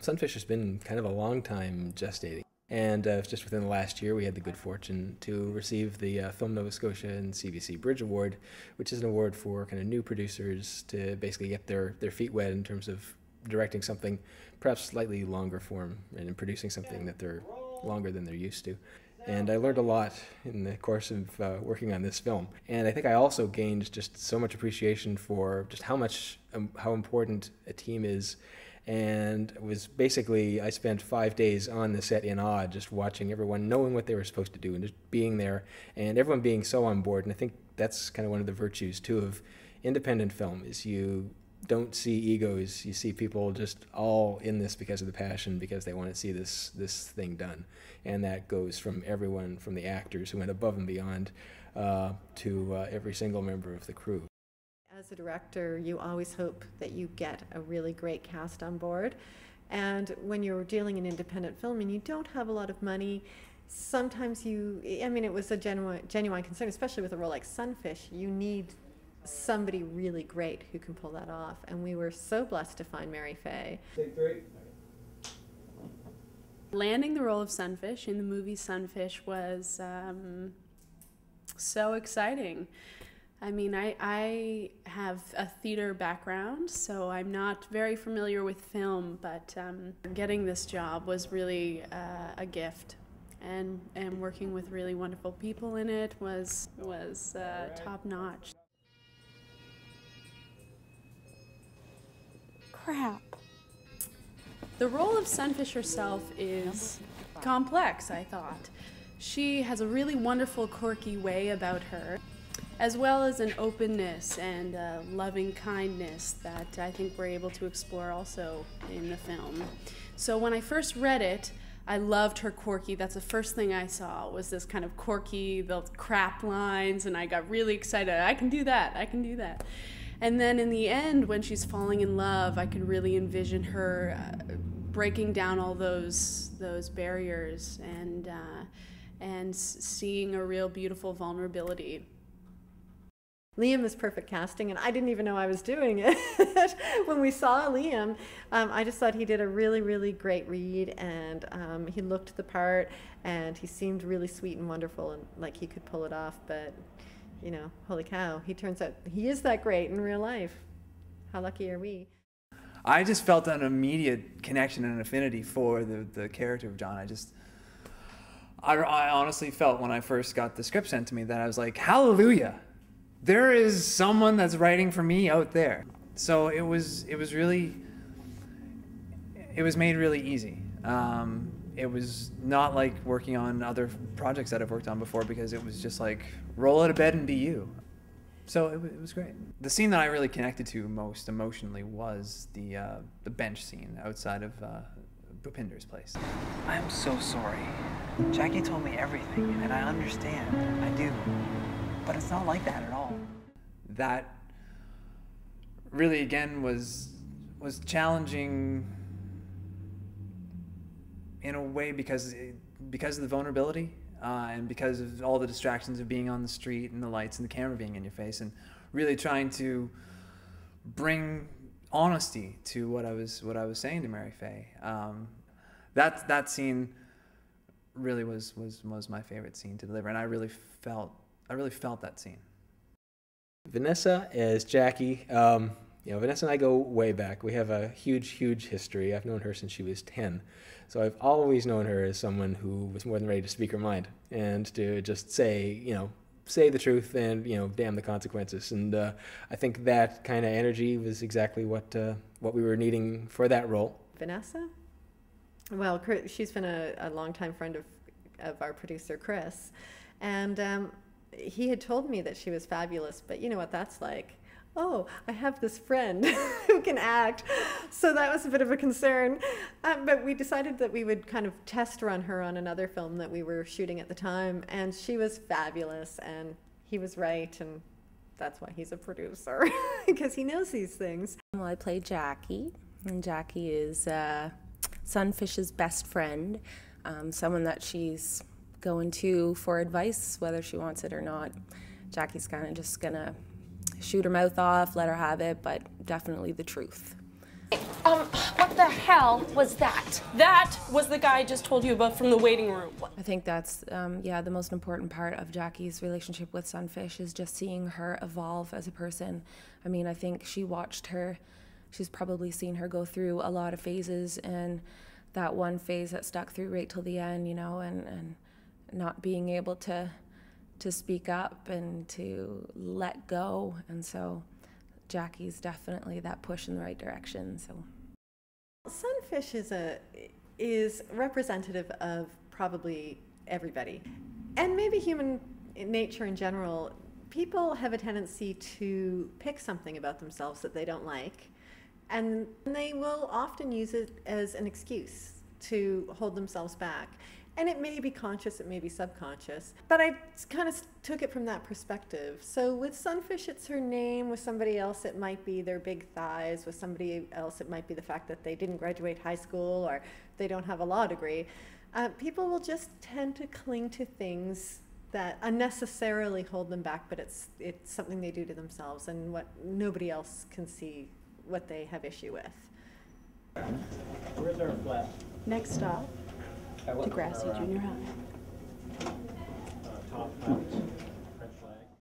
Sunfish has been kind of a long time gestating. And just within the last year, we had the good fortune to receive the Film Nova Scotia and CBC Bridge Award, which is an award for kind of new producers to basically get their feet wet in terms of directing something perhaps slightly longer form and producing something that they're longer than they're used to. And I learned a lot in the course of working on this film. And I think I also gained just so much appreciation for just how important a team is. And it was basically, I spent 5 days on the set in awe, just watching everyone, knowing what they were supposed to do and just being there and everyone being so on board. And I think that's kind of one of the virtues too of independent film is you don't see egos, you see people just all in this because of the passion, because they want to see this thing done. And that goes from everyone, from the actors who went above and beyond to every single member of the crew. As a director, you always hope that you get a really great cast on board. And when you're dealing in independent film and you don't have a lot of money, sometimes it was a genuine concern, especially with a role like Sunfish. You need somebody really great who can pull that off. And we were so blessed to find Mary Fay. Take 3. Landing the role of Sunfish in the movie Sunfish was so exciting. I mean, I have a theater background, so I'm not very familiar with film, but getting this job was really a gift. And working with really wonderful people in it was top-notch. Crap. The role of Sunfish herself is complex, I thought. She has a really wonderful, quirky way about her, as well as an openness and loving kindness that I think we're able to explore also in the film. So when I first read it, I loved her quirky. That's the first thing I saw, was this kind of quirky, the crap lines, and I got really excited. I can do that, I can do that. And then in the end, when she's falling in love, I could really envision her breaking down all those barriers and seeing a real beautiful vulnerability. Liam is perfect casting, and I didn't even know I was doing it. When we saw Liam, I just thought he did a really, really great read, and he looked the part, and he seemed really sweet and wonderful, and like he could pull it off. But, you know, holy cow, he turns out he is that great in real life. How lucky are we? I just felt an immediate connection and affinity for the character of John. I honestly felt when I first got the script sent to me that I was like, hallelujah! There is someone that's writing for me out there. So it was made really easy. It was not like working on other projects that I've worked on before, because it was just like, roll out of bed and be you. So it was great. The scene that I really connected to most emotionally was the bench scene outside of Bhupinder's place. I'm so sorry. Jackie told me everything, and I understand. I do. But it's not like that at all. That really, again, was challenging in a way because of the vulnerability and because of all the distractions of being on the street and the lights and the camera being in your face, and really trying to bring honesty to what I was saying to Mary Fay. That scene really was my favorite scene to deliver, and I really felt that scene. Vanessa as Jackie, Vanessa and I go way back. We have a huge history. I've known her since she was 10. So I've always known her as someone who was more than ready to speak her mind and to just say the truth and, damn the consequences. And I think that kind of energy was exactly what we were needing for that role. Vanessa? Well, she's been a longtime friend of our producer, Chris. And he had told me that she was fabulous, but you know what that's like. Oh, I have this friend who can act. So that was a bit of a concern. But we decided that we would kind of test run her on another film that we were shooting at the time. And she was fabulous, and he was right. And that's why he's a producer, because he knows these things. Well, I play Jackie, and Jackie is Sunfish's best friend, someone that she's going to for advice, whether she wants it or not. Jackie's kind of just gonna shoot her mouth off, let her have it, but definitely the truth. What the hell was that? That was the guy I just told you about from the waiting room. I think that's, yeah, the most important part of Jackie's relationship with Sunfish is just seeing her evolve as a person. I mean, I think she's probably seen her go through a lot of phases, and that one phase that stuck through right till the end, you know, and not being able to speak up and to let go. And so Jackie's definitely that push in the right direction. So Sunfish is representative of probably everybody, and maybe human nature in general. People have a tendency to pick something about themselves that they don't like, and they will often use it as an excuse to hold themselves back. And it may be conscious, it may be subconscious, but I kind of took it from that perspective. So with Sunfish, it's her name. With somebody else, it might be their big thighs. With somebody else, it might be the fact that they didn't graduate high school or they don't have a law degree. People will just tend to cling to things that unnecessarily hold them back, but it's something they do to themselves, and what nobody else can see what they have issue with. Where's our flat? Next stop, Degrassi Junior High.